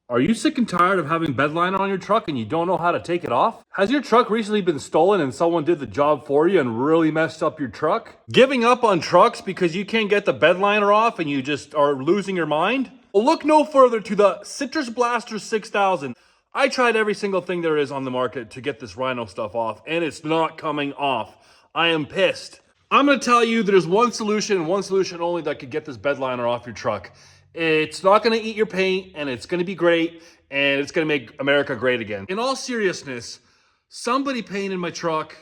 Are you sick and tired of having bed liner on your truck and you don't know how to take it off? Has your truck recently been stolen and someone did the job for you and really messed up your truck? Giving up on trucks because you can't get the bed liner off and you just are losing your mind? Well, look no further to the Citrus Blaster 6000. I tried every single thing there is on the market to get this Rhino stuff off and it's not coming off. I am pissed. I'm gonna tell you there's one solution and one solution only that could get this bed liner off your truck. It's not gonna eat your paint and it's gonna be great and it's gonna make America great again. In all seriousness, somebody painted my truck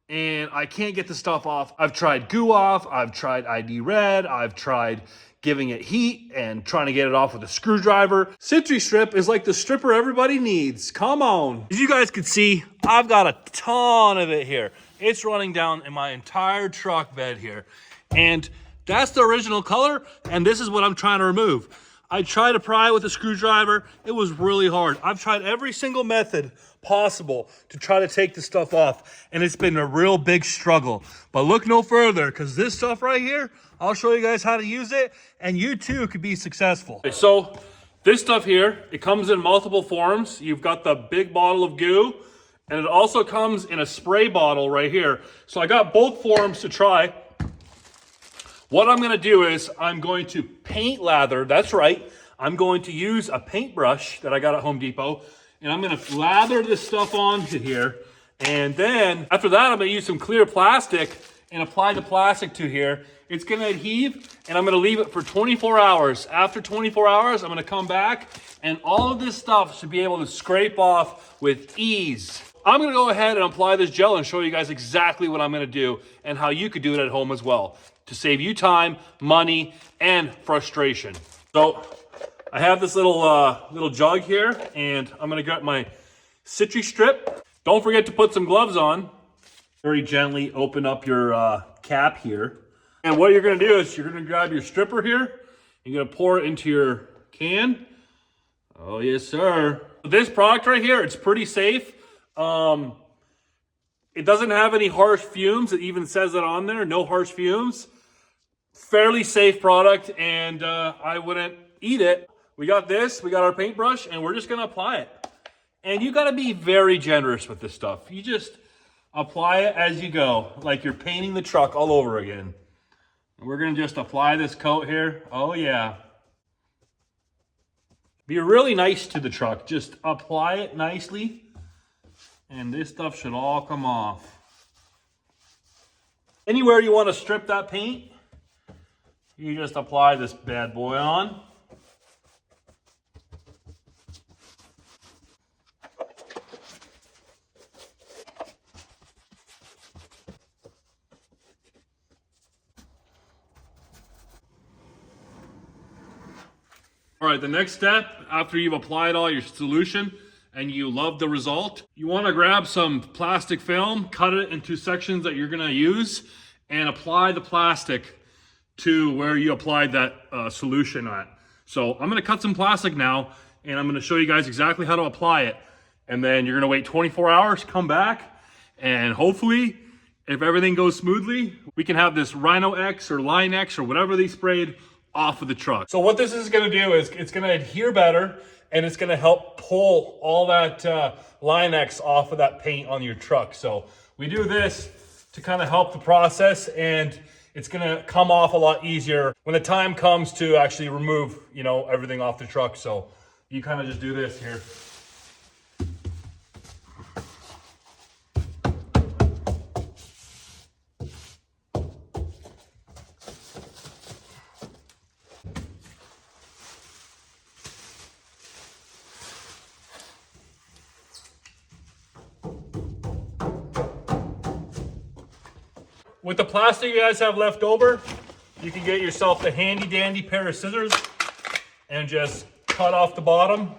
and I can't get the stuff off. I've tried goo off, I've tried adhered, I've tried giving it heat and trying to get it off with a screwdriver. CitriStrip is like the stripper everybody needs. Come on. As you guys can see, I've got a ton of it here. It's running down in my entire truck bed here. And that's the original color, and this is what I'm trying to remove. I tried to pry with a screwdriver. It was really hard. I've tried every single method possible to try to take the stuff off, and it's been a real big struggle. But look no further, because this stuff right here, I'll show you guys how to use it, and you too could be successful. So this stuff here, it comes in multiple forms. You've got the big bottle of goo, and it also comes in a spray bottle right here. So I got both forms to try. What I'm gonna do is I'm going to paint lather, that's right. I'm going to use a paintbrush that I got at Home Depot, and I'm gonna lather this stuff onto here. And then after that, I'm gonna use some clear plastic and apply the plastic to here. It's gonna adhere, and I'm gonna leave it for 24 hours. After 24 hours, I'm gonna come back, and all of this stuff should be able to scrape off with ease. I'm gonna go ahead and apply this gel and show you guys exactly what I'm gonna do and how you could do it at home as well to save you time, money, and frustration. So I have this little jug here, and I'm gonna get my CitriStrip. Don't forget to put some gloves on. Very gently open up your cap here. And what you're gonna do is you're gonna grab your stripper here, you're gonna pour it into your can. Oh yes, sir. This product right here, it's pretty safe. It doesn't have any harsh fumes. It even says it on there, no harsh fumes. Fairly safe product, and I wouldn't eat it. We got this, we got our paintbrush, and we're just gonna apply it. And you gotta be very generous with this stuff. You just apply it as you go, like you're painting the truck all over again. And we're gonna just apply this coat here. Oh yeah. Be really nice to the truck. Just apply it nicely, and this stuff should all come off. Anywhere you wanna strip that paint, you just apply this bad boy on. All right, the next step, after you've applied all your solution and you love the result, you wanna grab some plastic film, cut it into sections that you're gonna use, and apply the plastic to where you applied that solution at. So I'm gonna cut some plastic now, and I'm gonna show you guys exactly how to apply it. And then you're gonna wait 24 hours, come back, and hopefully, if everything goes smoothly, we can have this Rhino X or Line X or whatever they sprayed off of the truck. So what this is gonna do is it's gonna adhere better, and it's gonna help pull all that Line X off of that paint on your truck. So we do this to kind of help the process, and it's gonna come off a lot easier when the time comes to actually remove, you know, everything off the truck. So you kind of just do this here. With the plastic you guys have left over, you can get yourself a handy dandy pair of scissors and just cut off the bottom,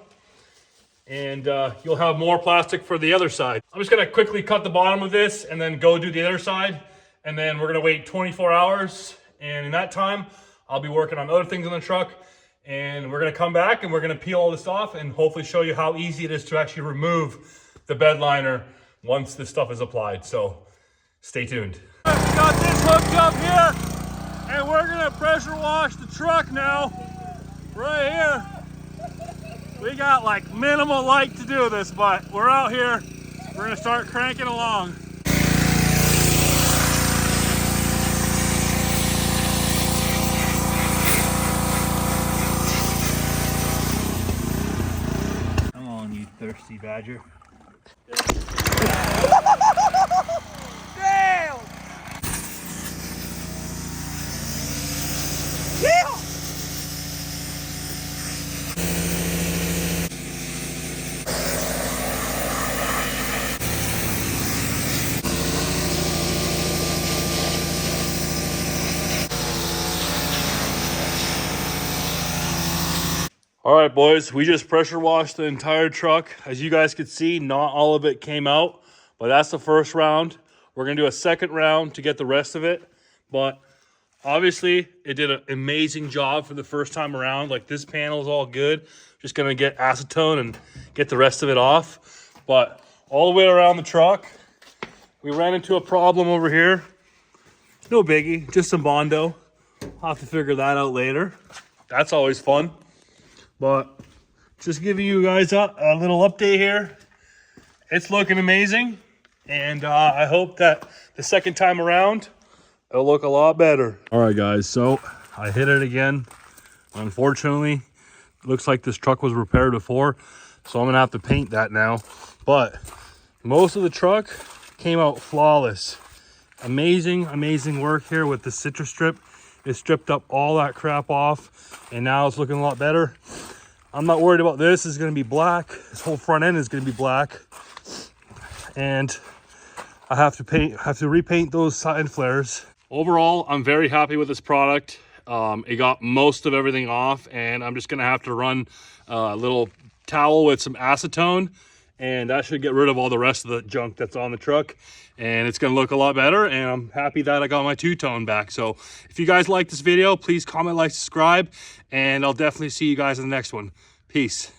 and you'll have more plastic for the other side. I'm just gonna quickly cut the bottom of this and then go do the other side, and then we're gonna wait 24 hours, and in that time, I'll be working on other things on the truck, and we're gonna come back and we're gonna peel all this off and hopefully show you how easy it is to actually remove the bed liner once this stuff is applied. So stay tuned. We got this hooked up here, and we're gonna pressure wash the truck now, right here. We got like minimal light to do this, but we're out here. We're gonna start cranking along. Come on, you thirsty badger. Damn! Yeah! All right, boys, we just pressure washed the entire truck. As you guys could see, not all of it came out, but that's the first round. We're gonna do a second round to get the rest of it, but obviously it did an amazing job for the first time around. Like, this panel is all good. Just gonna get acetone and get the rest of it off. But all the way around the truck, we ran into a problem over here. No biggie, just some Bondo. I'll have to figure that out later. That's always fun. But just giving you guys a little update here. It's looking amazing. And I hope that the second time around, it'll look a lot better. All right, guys, so I hit it again. Unfortunately, looks like this truck was repaired before, so I'm gonna have to paint that now. But most of the truck came out flawless. Amazing, amazing work here with the CitriStrip. It stripped up all that crap off, and now it's looking a lot better. I'm not worried about this. It's gonna be black. This whole front end is gonna be black. And I have to repaint those side flares. Overall, I'm very happy with this product. It got most of everything off, and I'm just gonna have to run a little towel with some acetone, and that should get rid of all the rest of the junk that's on the truck, and it's gonna look a lot better. And I'm happy that I got my two-tone back. So if you guys like this video, please comment, like, subscribe, and I'll definitely see you guys in the next one. Peace.